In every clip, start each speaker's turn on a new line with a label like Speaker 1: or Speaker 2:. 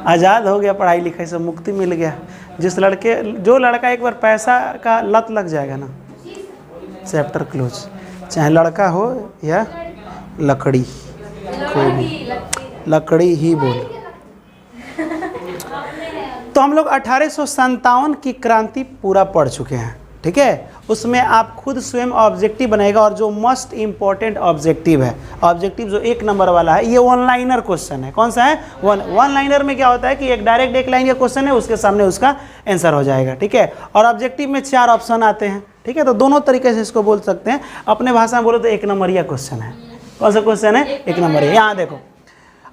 Speaker 1: आज़ाद हो गया, पढ़ाई लिखाई से मुक्ति मिल गया। जो लड़का एक बार पैसा का लत लग जाएगा ना, चैप्टर क्लोज, चाहे लड़का हो या लकड़ी, कोई भी लकड़ी ही बोल। तो हम लोग 1857 की क्रांति पूरा पढ़ चुके हैं, ठीक है। उसमें आप खुद स्वयं ऑब्जेक्टिव बनाएगा, और जो मोस्ट इम्पॉर्टेंट ऑब्जेक्टिव है, ऑब्जेक्टिव जो 1 नंबर वाला है, ये वन लाइनर क्वेश्चन है। कौन सा है? वन लाइनर में क्या होता है कि एक डायरेक्ट एक लाइन का क्वेश्चन है, उसके सामने उसका आंसर हो जाएगा, ठीक है। और ऑब्जेक्टिव में 4 ऑप्शन आते हैं, ठीक है। तो दोनों तरीके से इसको बोल सकते हैं। अपने भाषा में बोलो तो 1 नंबरिया क्वेश्चन है। कौन सा क्वेश्चन है? 1 नंबरिया। यहाँ देखो,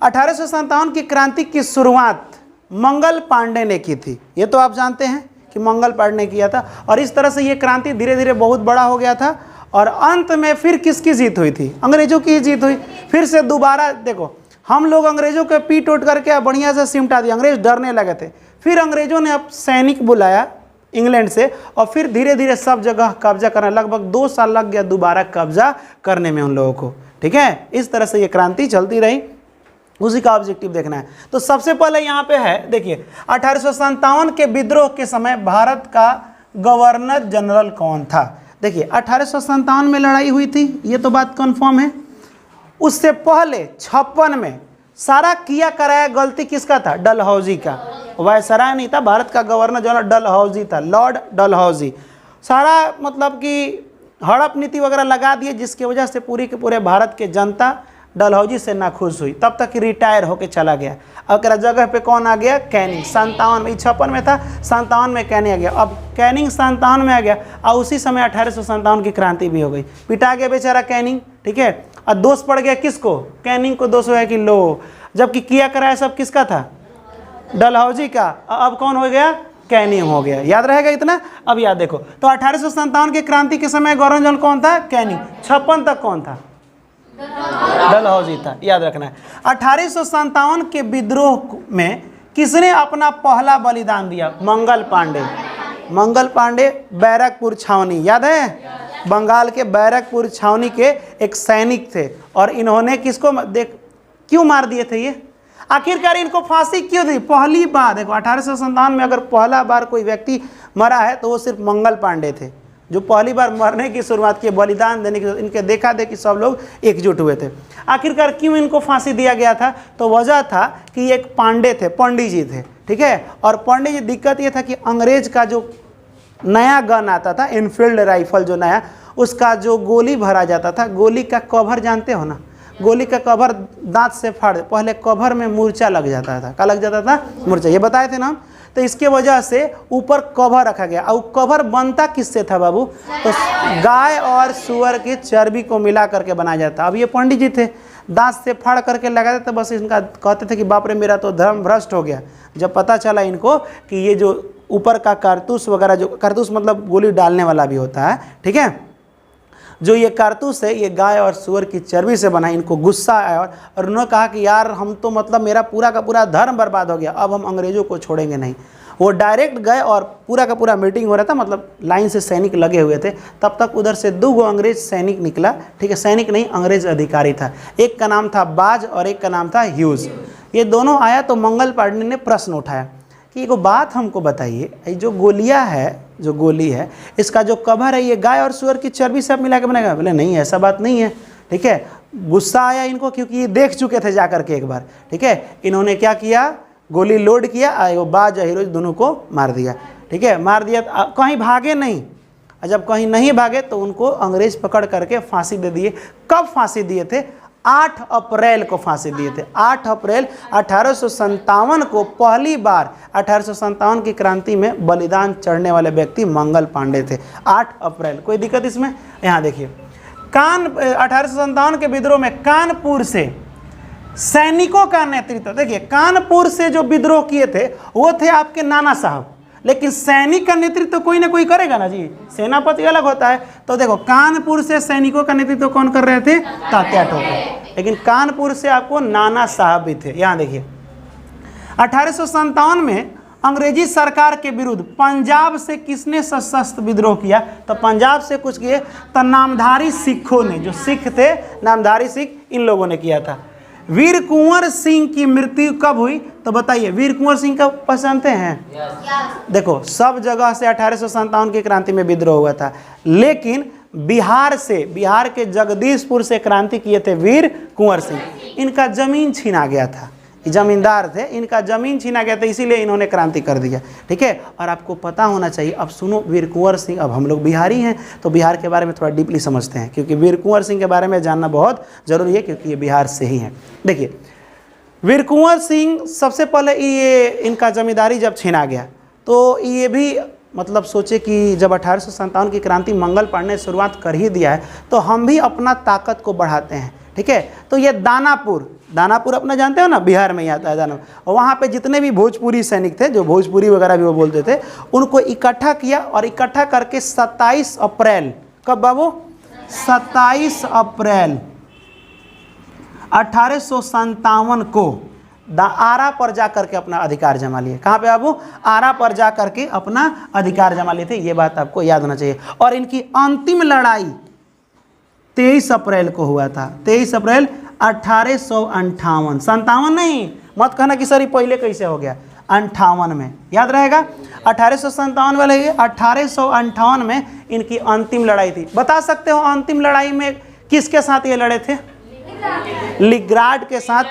Speaker 1: 1857 की क्रांति की शुरुआत मंगल पांडे ने की थी। ये तो आप जानते हैं कि मंगल पांडे ने किया था, और इस तरह से ये क्रांति धीरे धीरे बहुत बड़ा हो गया था। और अंत में फिर किसकी जीत हुई थी? अंग्रेजों की जीत हुई। फिर से दोबारा देखो, हम लोग अंग्रेजों के पीट उठ करके बढ़िया से सिमटा दिया, अंग्रेज डरने लगे थे। फिर अंग्रेजों ने अब सैनिक बुलाया इंग्लैंड से, और फिर धीरे धीरे सब जगह कब्जा करने, लगभग 2 साल लग गया दोबारा कब्जा करने में उन लोगों को, ठीक है। इस तरह से ये क्रांति चलती रही, उसी का ऑब्जेक्टिव देखना है। तो सबसे पहले यहाँ पे है, देखिए 1857 के विद्रोह के समय भारत का गवर्नर जनरल कौन था? देखिए 1857 में लड़ाई हुई थी, ये तो बात कन्फर्म है। उससे पहले 56 में सारा किया कराया गलती किसका था? डलहौजी का। वायसराय नहीं था, भारत का गवर्नर जनरल डलहौजी था, लॉर्ड डलहौजी। सारा मतलब कि हड़प नीति वगैरह लगा दिए, जिसकी वजह से पूरी के पूरे भारत के जनता डलहौजी से नाखुश हुई। तब तक रिटायर होके चला गया। अब जगह पे कौन आ गया? कैनिंग। 57 में, 56 में था, 57 में कैनिंग आ गया। अब कैनिंग 57 में आ गया, और उसी समय 1857 की क्रांति भी हो गई। पिटा गया बेचारा कैनिंग, ठीक है। और दोष पड़ गया किसको? कैनिंग को दोष हो गया कि लो, जबकि किया कराया सब किसका था? डलहौजी का। अब कौन हो गया? कैनिंग हो गया। याद रहेगा इतना? अब याद देखो, तो 1857 की क्रांति के समय गवर्नर जनरल कौन था? कैनिंग। 56 तक कौन था? डलहौजी था। याद रखना है। 1857 के विद्रोह में किसने अपना पहला बलिदान दिया? मंगल पांडे। मंगल पांडे बैरकपुर छावनी, याद है? बंगाल के बैरकपुर छावनी के एक सैनिक थे, और इन्होंने किसको क्यों मार दिए थे? ये आखिरकार इनको फांसी क्यों दी? पहली बार देखो, 1857 में अगर पहला बार कोई व्यक्ति मरा है तो वो सिर्फ मंगल पांडे थे, जो पहली बार मरने की शुरुआत की, बलिदान देने की। इनके देखा देखी सब लोग एकजुट हुए थे। आखिरकार क्यों इनको फांसी दिया गया था? तो वजह था कि एक पांडे थे, पंडित जी थे, ठीक है। और पंडित जी, दिक्कत ये था कि अंग्रेज का जो नया गन आता था, इनफील्ड राइफल जो नया, उसका जो गोली भरा जाता था, गोली का कवर जानते हो ना? गोली का कवर दांत से फाड़, पहले कवर में मूर्छा लग जाता था। क्या लग जाता था? मूर्छा। ये बताए थे ना। तो इसके वजह से ऊपर कवर रखा गया। और कवर बनता किससे था बाबू? तो गाय और सुअर की चर्बी को मिला करके बनाया जाता। अब ये पंडित जी थे, दांत से फाड़ करके लगा देते, बस इनका कहते थे कि बाप रे मेरा तो धर्म भ्रष्ट हो गया। जब पता चला इनको कि ये जो ऊपर का कारतूस वगैरह, जो कारतूस मतलब गोली डालने वाला भी होता है, ठीक है, जो ये कारतूस है ये गाय और सुअर की चर्बी से बना, इनको गुस्सा आया, और उन्होंने कहा कि यार हम तो मतलब मेरा पूरा का पूरा धर्म बर्बाद हो गया, अब हम अंग्रेजों को छोड़ेंगे नहीं। वो डायरेक्ट गए, और पूरा का पूरा मीटिंग हो रहा था, मतलब लाइन से सैनिक लगे हुए थे। तब तक उधर से 2 अंग्रेज सैनिक निकला, ठीक है, सैनिक नहीं अंग्रेज अधिकारी था। एक का नाम था बाज और एक का नाम था ह्यूज। ये दोनों आया तो मंगल पांडे ने प्रश्न उठाया कि एक बात हमको बताइए, ये जो गोलियां है, जो गोली है, इसका जो कवर है ये गाय और सुअर की चर्बी सब मिला के बनाएगा? बोले नहीं, ऐसा बात नहीं है, ठीक है। गुस्सा आया इनको, क्योंकि ये देख चुके थे जा करके एक बार, ठीक है। इन्होंने क्या किया? गोली लोड किया, वो बाज और हीरोज दोनों को मार दिया, ठीक है। मार दिया, कहीं भागे नहीं। जब कहीं नहीं भागे तो उनको अंग्रेज पकड़ करके फांसी दे दिए। कब फांसी दिए थे? 8 अप्रैल को फांसी दिए थे। 8 अप्रैल 1857 को पहली बार 1857 की क्रांति में बलिदान चढ़ने वाले व्यक्ति मंगल पांडे थे। 8 अप्रैल। कोई दिक्कत इसमें? यहाँ देखिए, 1857 के विद्रोह में कानपुर से सैनिकों का नेतृत्व, देखिए कानपुर से जो विद्रोह किए थे वो थे आपके नाना साहब, लेकिन सैनिक का नेतृत्व कोई ना कोई करेगा ना जी, सेनापति अलग होता है। तो देखो कानपुर से सैनिकों का नेतृत्व कौन कर रहे थे? तात्या टोपे। लेकिन कानपुर से आपको नाना साहब भी थे। यहाँ देखिए 1857 में अंग्रेजी सरकार के विरुद्ध पंजाब से किसने सशस्त्र विद्रोह किया? तो पंजाब से कुछ किए तो नामधारी सिखों ने, जो सिख थे नामधारी सिख, इन लोगों ने किया था। वीर कुंवर सिंह की मृत्यु कब हुई? तो बताइए, वीर कुंवर सिंह का पहचानते हैं? देखो, सब जगह से 1857 की क्रांति में विद्रोह हुआ था, लेकिन बिहार से, बिहार के जगदीशपुर से क्रांति किए थे वीर कुंवर सिंह। इनका जमीन छीना गया था, जमींदार थे, इनका जमीन छीना गया था, इसीलिए इन्होंने क्रांति कर दिया। ठीक है, और आपको पता होना चाहिए। अब सुनो, वीर कुंवर सिंह, अब हम लोग बिहारी हैं तो बिहार के बारे में थोड़ा डीपली समझते हैं, क्योंकि वीर कुंवर सिंह के बारे में जानना बहुत ज़रूरी है, क्योंकि ये बिहार से ही हैं। देखिए, वीर कुंवर सिंह सबसे पहले ये इनका जमींदारी जब छीना गया तो ये भी मतलब सोचे कि जब 1857 की क्रांति मंगल पांडे ने शुरुआत कर ही दिया है तो हम भी अपना ताकत को बढ़ाते हैं। ठीक है, तो ये दानापुर अपना जानते हो ना, बिहार में ही आता है दानापुर, और वहाँ पे जितने भी भोजपुरी सैनिक थे, जो भोजपुरी वगैरह भी वो बोलते थे, उनको इकट्ठा किया, और इकट्ठा करके 27 अप्रैल, कब बाबू? 27 अप्रैल 1857 को आरा पर जा करके अपना अधिकार जमा लिए। कहाँ पे बाबू? आरा पर जा करके अपना अधिकार जमा लिए थे, ये बात आपको याद होना चाहिए। और इनकी अंतिम लड़ाई 23 अप्रैल को हुआ था, 23 अप्रैल 1858, 57 नहीं, मत कहना कि सर ये पहले कैसे हो गया, 58 में, याद रहेगा। 1857 वाले 1858 में इनकी अंतिम लड़ाई थी। बता सकते हो अंतिम लड़ाई में किसके साथ ये लड़े थे? लिग्राड के साथ।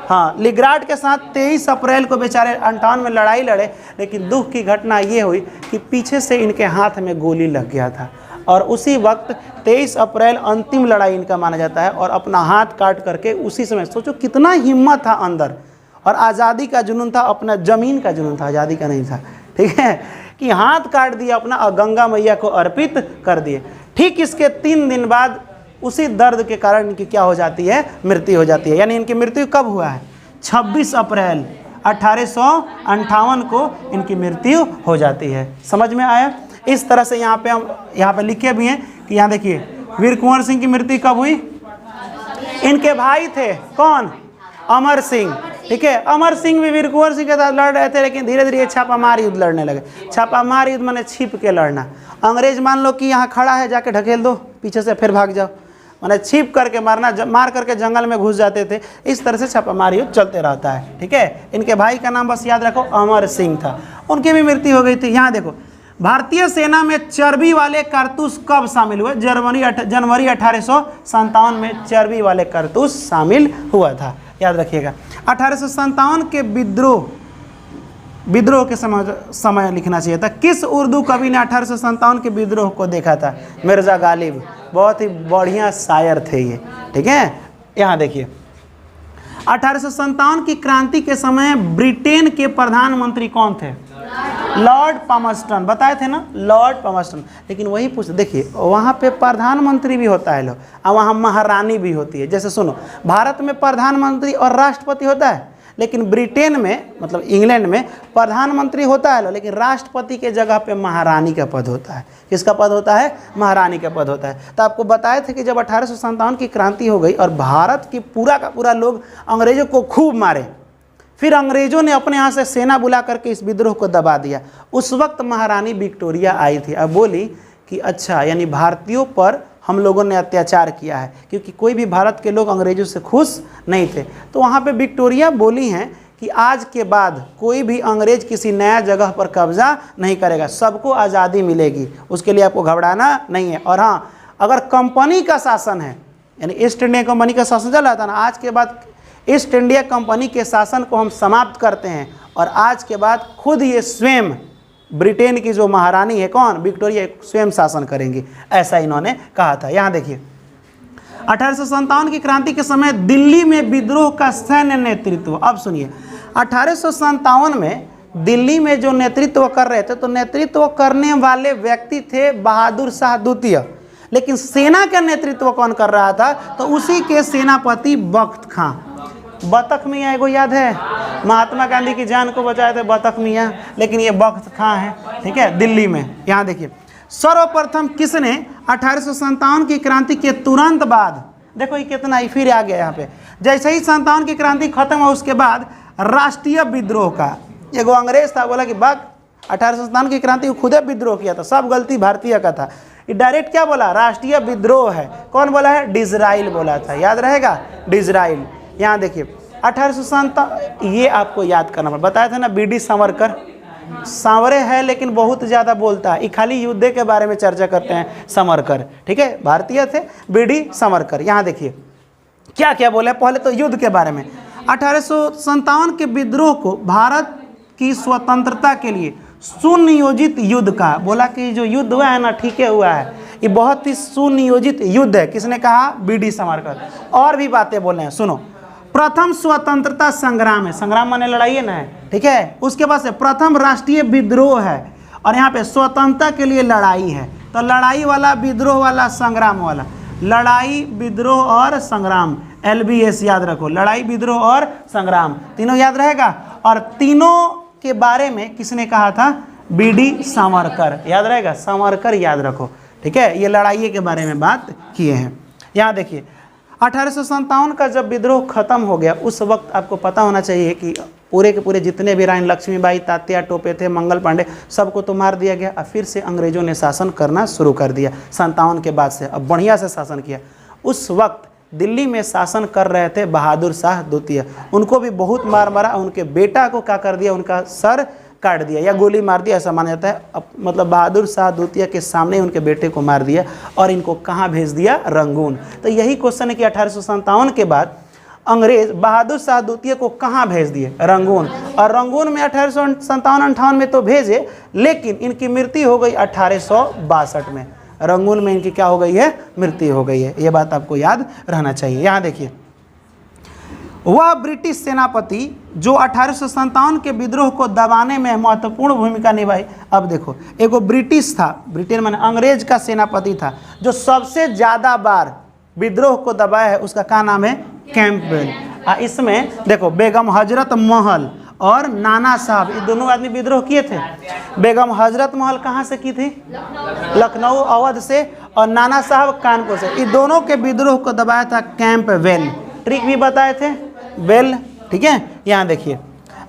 Speaker 1: हाँ, लिग्राड के साथ 23 अप्रैल को बेचारे 58 में लड़ाई लड़े, लेकिन दुख की घटना ये हुई कि पीछे से इनके हाथ में गोली लग गया था, और उसी वक्त 23 अप्रैल अंतिम लड़ाई इनका माना जाता है। और अपना हाथ काट करके उसी समय, सोचो कितना हिम्मत था अंदर, और आज़ादी का जुनून था, अपना ज़मीन का जुनून था, आज़ादी का नहीं था। ठीक है, कि हाथ काट दिया अपना और गंगा मैया को अर्पित कर दिए। ठीक इसके 3 दिन बाद उसी दर्द के कारण इनकी क्या हो जाती है? मृत्यु हो जाती है। यानी इनकी मृत्यु कब हुआ है? 26 अप्रैल 1858 को इनकी मृत्यु हो जाती है। समझ में आया? इस तरह से यहाँ पे हम लिखे भी हैं कि यहाँ देखिए, वीर कुंवर सिंह की मृत्यु कब हुई? इनके भाई थे कौन? अमर सिंह। ठीक है, अमर सिंह भी वीर कुंवर सिंह के साथ लड़ रहे थे, लेकिन धीरे धीरे छापामार युद्ध लड़ने लगे। छापामार युद्ध माने छिप के लड़ना। अंग्रेज मान लो कि यहाँ खड़ा है, जाके ढकेल दो पीछे से, फिर भाग जाओ, माने छिप करके मारना, मार करके जंगल में घुस जाते थे। इस तरह से छापामार युद्ध चलते रहता है। ठीक है, इनके भाई का नाम बस याद रखो, अमर सिंह था, उनकी भी मृत्यु हो गई थी। यहाँ देखो, भारतीय सेना में चर्बी वाले कारतूस कब शामिल हुए? जनवरी 1857 में चर्बी वाले कारतूस शामिल हुआ था, याद रखिएगा। 1857 के विद्रोह के समय लिखना चाहिए था। किस उर्दू कवि ने 1857 के विद्रोह को देखा था? मिर्ज़ा गालिब, बहुत ही बढ़िया शायर थे ये। ठीक है, यहाँ देखिए, 1857 की क्रांति के समय ब्रिटेन के प्रधानमंत्री कौन थे? लॉर्ड पामस्टन, बताए थे ना, लॉर्ड पामस्टन। लेकिन वही पूछ, देखिए वहाँ पे प्रधानमंत्री भी होता है लोग, और वहाँ महारानी भी होती है। जैसे सुनो, भारत में प्रधानमंत्री और राष्ट्रपति होता है, लेकिन ब्रिटेन में, मतलब इंग्लैंड में प्रधानमंत्री होता है, लेकिन राष्ट्रपति के जगह पे महारानी का पद होता है। किसका पद होता है? महारानी का पद होता है। तो आपको बताए थे कि जब 1857 की क्रांति हो गई और भारत की पूरा का पूरा लोग अंग्रेजों को खूब मारे, फिर अंग्रेजों ने अपने यहाँ से सेना बुला करके इस विद्रोह को दबा दिया। उस वक्त महारानी विक्टोरिया आई थी, अब बोली कि अच्छा, यानी भारतीयों पर हम लोगों ने अत्याचार किया है, क्योंकि कोई भी भारत के लोग अंग्रेजों से खुश नहीं थे। तो वहाँ पे विक्टोरिया बोली हैं कि आज के बाद कोई भी अंग्रेज किसी नया जगह पर कब्जा नहीं करेगा, सबको आज़ादी मिलेगी, उसके लिए आपको घबराना नहीं है। और हाँ, अगर कंपनी का शासन है, यानी ईस्ट इंडिया कंपनी का शासन चल रहा था ना, आज के बाद ईस्ट इंडिया कंपनी के शासन को हम समाप्त करते हैं, और आज के बाद खुद ये स्वयं ब्रिटेन की जो महारानी है, कौन? विक्टोरिया, स्वयं शासन करेंगी, ऐसा इन्होंने कहा था। यहाँ देखिए, 1857 की क्रांति के समय दिल्ली में विद्रोह का सैन्य नेतृत्व, अब सुनिए, 1857 में दिल्ली में जो नेतृत्व कर रहे थे, तो नेतृत्व करने वाले व्यक्ति थे बहादुर शाह द्वितीय, लेकिन सेना का नेतृत्व कौन कर रहा था? तो उसी के सेनापति बख्त खां। बतख मियाँ एगो याद है, महात्मा गांधी की जान को बचाए थे बतख मियाँ, लेकिन ये बख्त खां है। ठीक है, दिल्ली में। यहाँ देखिए, सर्वप्रथम किसने 1857 की क्रांति के तुरंत बाद, देखो ये कितना ही फिर आ गया यहाँ पे, जैसे ही 57 की क्रांति खत्म हो उसके बाद राष्ट्रीय विद्रोह का एगो अंग्रेज था, बोला कि बाग 1857 की क्रांति खुदे विद्रोह किया था, सब गलती भारतीय का था, ये डायरेक्ट क्या बोला, राष्ट्रीय विद्रोह है। कौन बोला है, डिजराइल बोला था, याद रहेगा, डिजराइल। यहाँ देखिए 1857, ये आपको याद करना पड़ा, बताया था ना बीडी सावरकर, सांवरे है लेकिन बहुत ज़्यादा बोलता है, ये खाली युद्ध के बारे में चर्चा करते हैं सावरकर, ठीक है, भारतीय थे बीडी सावरकर। यहाँ देखिए क्या क्या बोले, पहले तो युद्ध के बारे में, 1857 के विद्रोह को भारत की स्वतंत्रता के लिए सुनियोजित युद्ध का, बोला कि जो युद्ध हुआ है ना ठीक है हुआ है, ये बहुत ही सुनियोजित युद्ध है। किसने कहा, बीडी सावरकर। और भी बातें बोले हैं, सुनो। प्रथम स्वतंत्रता संग्राम है, संग्राम माने लड़ाई है ना, ठीक है, उसके बाद से प्रथम राष्ट्रीय विद्रोह है, और यहाँ पे स्वतंत्रता के लिए लड़ाई है, तो लड़ाई वाला, विद्रोह वाला, संग्राम वाला, लड़ाई विद्रोह और संग्राम, LBS याद रखो, लड़ाई विद्रोह और संग्राम, तीनों याद रहेगा। और तीनों के बारे में किसने कहा था, बीडी सावरकर, याद रहेगा, सावरकर याद रखो, ठीक है, ये लड़ाई के बारे में बात किए हैं। यहाँ देखिए 1857 का जब विद्रोह खत्म हो गया, उस वक्त आपको पता होना चाहिए कि पूरे के पूरे जितने भी रानी लक्ष्मीबाई, तात्या टोपे थे, मंगल पांडे, सबको तो मार दिया गया। अब फिर से अंग्रेजों ने शासन करना शुरू कर दिया 57 के बाद से, अब बढ़िया से शासन किया। उस वक्त दिल्ली में शासन कर रहे थे बहादुर शाह द्वितीय, उनको भी बहुत मार मारा, उनके बेटा को क्या कर दिया, उनका सर काट दिया या गोली मार दिया, ऐसा माना जाता है। मतलब बहादुर शाह द्वितीय के सामने उनके बेटे को मार दिया, और इनको कहाँ भेज दिया, रंगून। तो यही क्वेश्चन है कि 1857 के बाद अंग्रेज बहादुर शाह द्वितीय को कहाँ भेज दिए, रंगून। और रंगून में 1857-58 में तो भेजे, लेकिन इनकी मृत्यु हो गई 1862 में, रंगून में इनकी क्या हो गई है, मृत्यु हो गई है। ये बात आपको याद रहना चाहिए। यहाँ देखिए वह ब्रिटिश सेनापति जो 1857 के विद्रोह को दबाने में महत्वपूर्ण भूमिका निभाई। अब देखो, एगो ब्रिटिश था, ब्रिटेन माने अंग्रेज का सेनापति था, जो सबसे ज़्यादा बार विद्रोह को दबाया है, उसका क्या नाम है, कैंपबेल। इसमें देखो बेगम हजरत महल और नाना साहब, ये दोनों आदमी विद्रोह किए थे। बेगम हजरत महल कहाँ से की थी, लखनऊ अवध से, और नाना साहब कानपुर से। ये दोनों के विद्रोह को दबाया था कैंपबेल, ट्रिक भी बताए थे बेल, ठीक है। यहाँ देखिए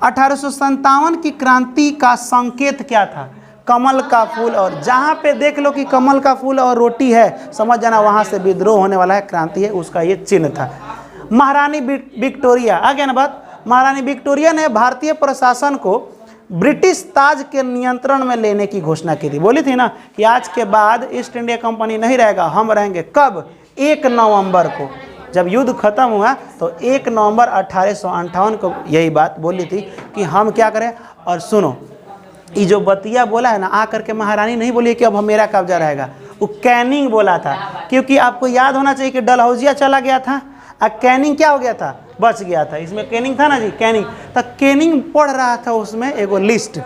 Speaker 1: 1857 की क्रांति का संकेत क्या था, कमल का फूल, और जहाँ पे देख लो कि कमल का फूल और रोटी है, समझ जाना वहाँ से विद्रोह होने वाला है, क्रांति है, उसका ये चिन्ह था। महारानी विक्टोरिया, आ गया ना बात। महारानी विक्टोरिया ने भारतीय प्रशासन को ब्रिटिश ताज के नियंत्रण में लेने की घोषणा की थी। बोली थी ना कि आज के बाद ईस्ट इंडिया कंपनी नहीं रहेगा, हम रहेंगे। कब, 1 नवंबर को, जब युद्ध खत्म हुआ तो 1 नवंबर 1858 को यही बात बोली थी कि हम क्या करें। और सुनो, ये जो बतिया बोला है ना, आकर के महारानी नहीं बोली कि अब मेरा कब्जा रहेगा, वो कैनिंग बोला था। क्योंकि आपको याद होना चाहिए कि डलहौजिया चला गया था, और कैनिंग क्या हो गया था, बच गया था। इसमें कैनिंग था ना जी, कैनिंग। तो कैनिंग पढ़ रहा था, उसमें एगो लिस्ट,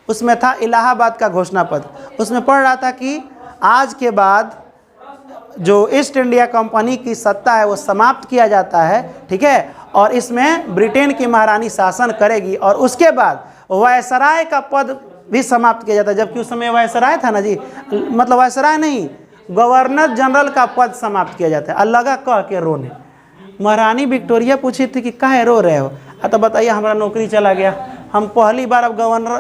Speaker 1: उसमें था इलाहाबाद का घोषणा पत्र, उसमें पढ़ रहा था कि आज के बाद जो ईस्ट इंडिया कंपनी की सत्ता है वो समाप्त किया जाता है, ठीक है, और इसमें ब्रिटेन की महारानी शासन करेगी, और उसके बाद वायसराय का पद भी समाप्त किया जाता है। जबकि उस समय वायसराय था ना जी, मतलब वायसराय नहीं, गवर्नर जनरल का पद समाप्त किया जाता है। अलगा कह के रोने। महारानी विक्टोरिया पूछी थी कि काहे रो रहे हो, तो बताइए हमारा नौकरी चला गया, हम पहली बार अब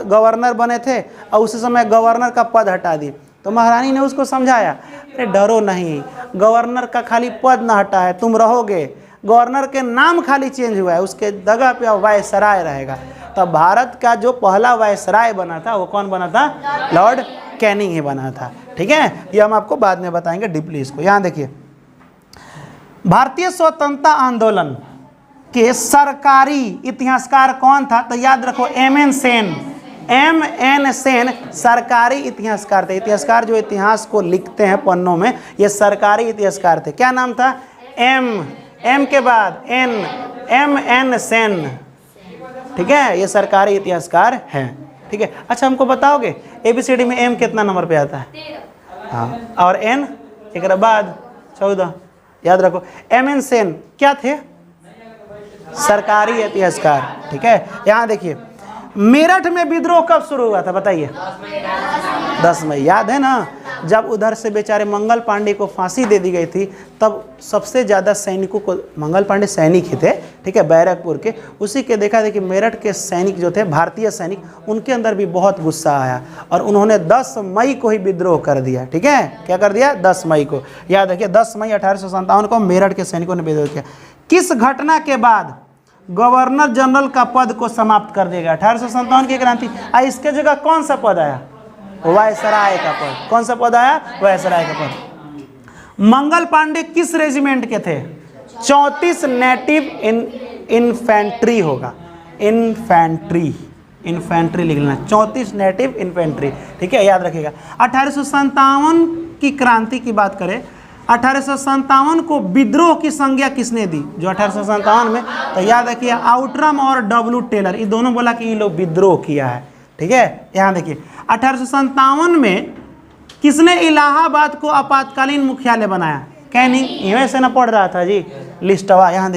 Speaker 1: गवर्नर बने थे और उसी समय गवर्नर का पद हटा दिए। तो महारानी ने उसको समझाया, अरे डरो नहीं, गवर्नर का खाली पद ना हटा है, तुम रहोगे, गवर्नर के नाम खाली चेंज हुआ है, उसके जगह पे वायसराय रहेगा। तब भारत का जो पहला वायसराय बना था वो कौन बना था, लॉर्ड कैनिंग ही बना था, ठीक है। ये हम आपको बाद में बताएंगे डीपली इसको। यहाँ देखिए भारतीय स्वतंत्रता आंदोलन के सरकारी इतिहासकार कौन था, तो याद रखो M.N. सेन। M.N. सेन सरकारी इतिहासकार थे। इतिहासकार जो इतिहास को लिखते हैं पन्नों में, ये सरकारी इतिहासकार थे। क्या नाम था, M के बाद N, M.N. सेन, ठीक है, ये सरकारी इतिहासकार हैं, ठीक है। अच्छा हमको बताओगे ABCD में M कितना नंबर पे आता है, हाँ, और N एक बाद 14, याद रखो। M.N. सेन क्या थे, सरकारी इतिहासकार, ठीक है। यहाँ देखिए मेरठ में विद्रोह कब शुरू हुआ था, बताइए, 10 मई, याद है ना, जब उधर से बेचारे मंगल पांडे को फांसी दे दी गई थी, तब सबसे ज़्यादा सैनिकों को, मंगल पांडे सैनिक ही थे, ठीक है, बैरकपुर के, उसी के देखा देखिए मेरठ के सैनिक जो थे, भारतीय सैनिक, उनके अंदर भी बहुत गुस्सा आया और उन्होंने 10 मई को ही विद्रोह कर दिया। ठीक है, क्या कर दिया? 10 मई को, याद रखिए 10 मई 1857 को मेरठ के सैनिकों ने विद्रोह किया। किस घटना के बाद गवर्नर जनरल का पद को समाप्त कर देगा? 1857 की क्रांति। इसके जगह कौन सा पद आया? वायसराय का पद। कौन सा पद आया? वायसराय का पद। मंगल पांडे किस रेजिमेंट के थे? 34 नेटिव इन्फेंट्री होगा, इन्फेंट्री लिख लेना, 34 नेटिव इन्फेंट्री। ठीक है, याद रखिएगा। 1857 की क्रांति की बात करें, 1857 को विद्रोह की संज्ञा किसने दी? जो 1857 में, तो याद रखिए आउटरम और डब्ल्यू टेलर, ये दोनों बोला कि ये लोग विद्रोह किया है। ठीक है, यहाँ देखिए 1857 में किसने इलाहाबाद को आपातकालीन मुख्यालय बनाया? कैनिंग। इवें से ना पढ़ रहा था जी लिस्टवा। यहाँ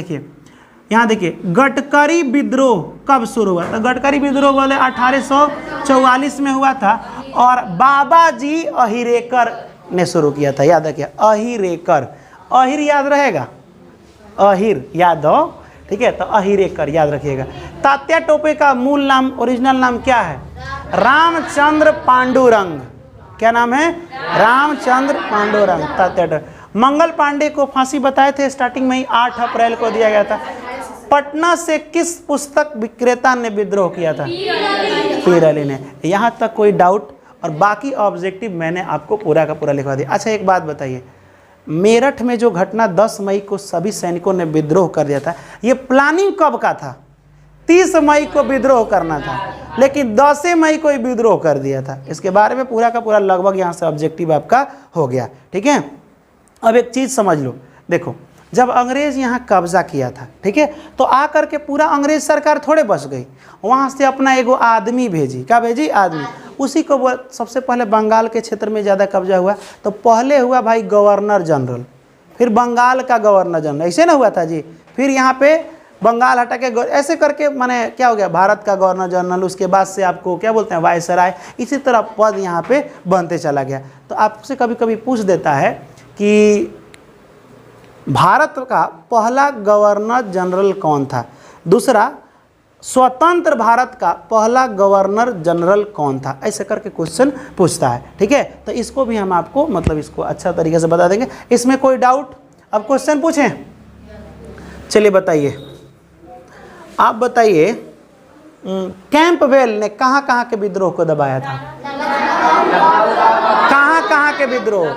Speaker 1: देखिए गडकरी विद्रोह कब शुरू हुआ? तो गडकरी विद्रोह बोले 1844 में हुआ था और बाबा जी अहिरेकर ने शुरू किया था। याद रखिए अहिरेकर, अहिर याद रहेगा, अहिर याद हो। ठीक है, तो अहिरेकर याद रखिएगा। तात्या टोपे का मूल नाम, ओरिजिनल नाम क्या है? रामचंद्र पांडुरंग। क्या नाम है? रामचंद्र पांडुरंग, तात्या टोपे। मंगल पांडे को फांसी बताए थे स्टार्टिंग में ही, 8 अप्रैल को दिया गया था। पटना से किस पुस्तक विक्रेता ने विद्रोह किया था? पीर अली ने। यहाँ तक कोई डाउट? और बाकी ऑब्जेक्टिव मैंने आपको पूरा का पूरा लिखवा दिया। अच्छा एक बात बताइए, मेरठ में जो घटना 10 मई को सभी सैनिकों ने विद्रोह कर दिया था, ये प्लानिंग कब का था? 30 मई को विद्रोह करना था, लेकिन 10 मई को ही विद्रोह कर दिया था। इसके बारे में पूरा का पूरा लगभग यहाँ से ऑब्जेक्टिव आपका हो गया। ठीक है, अब एक चीज़ समझ लो, देखो जब अंग्रेज़ यहाँ कब्जा किया था, ठीक है, तो आकर के पूरा अंग्रेज सरकार थोड़े बच गई, वहाँ से अपना एगो आदमी भेजी। क्या भेजी? आदमी। उसी को सबसे पहले बंगाल के क्षेत्र में ज़्यादा कब्जा हुआ, तो पहले हुआ भाई गवर्नर जनरल, फिर बंगाल का गवर्नर जनरल, ऐसे ना हुआ था जी। फिर यहाँ पे बंगाल हटा के ऐसे करके माने क्या हो गया? भारत का गवर्नर जनरल, उसके बाद से आपको क्या बोलते हैं? वायसराय। इसी तरह पद यहाँ पे बनते चला गया। तो आपसे कभी कभी पूछ देता है कि भारत का पहला गवर्नर जनरल कौन था? दूसरा, स्वतंत्र भारत का पहला गवर्नर जनरल कौन था? ऐसे करके क्वेश्चन पूछता है। ठीक है, तो इसको भी हम आपको मतलब इसको अच्छा तरीके से बता देंगे। इसमें कोई डाउट? अब क्वेश्चन पूछें? चलिए बताइए, आप बताइए कैंपबेल ने कहाँ कहाँ के विद्रोह को दबाया था? कहाँ कहाँ के विद्रोह?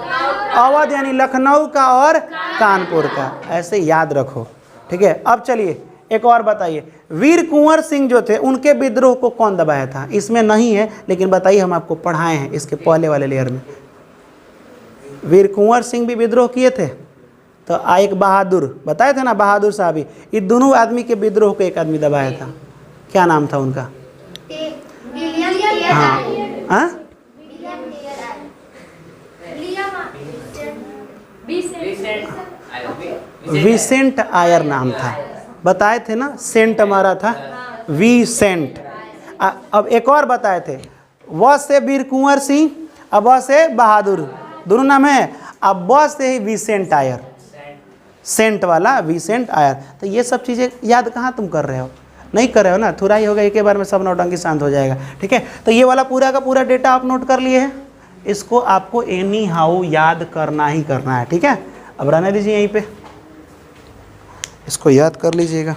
Speaker 1: अवध यानी लखनऊ का और कानपुर का, ऐसे याद रखो। ठीक है, अब चलिए एक और बताइए, वीर कुंवर सिंह जो थे उनके विद्रोह को कौन दबाया था? इसमें नहीं है, लेकिन बताइए, हम आपको पढ़ाए हैं इसके पहले वाले लेयर में। वीर कुंवर सिंह भी विद्रोह किए थे, तो एक बहादुर बताए थे ना, बहादुर साहब। ये दोनों आदमी के विद्रोह को एक आदमी दबाया था, क्या नाम था उनका? हाँ, विसेंट आयर नाम था, बताए थे ना, सेंट हमारा था विसेंट। अब एक और बताए थे, व से वीर कुंवर सिंह, अब व से बहादुर, दोनों नाम है। अब व से ही विसेंट आयर, सेंट वाला विसेंट आयर। तो ये सब चीज़ें याद कहाँ तुम कर रहे हो? नहीं कर रहे हो ना, थोड़ा ही होगा, एक बार में सब नौटंकी शांत हो जाएगा। ठीक है, तो ये वाला पूरा का पूरा डेटा आप नोट कर लिए हैं, इसको आपको एनी हाउ याद करना ही करना है। ठीक है, अब रहने दीजिए यहीं पे, इसको याद कर लीजिएगा।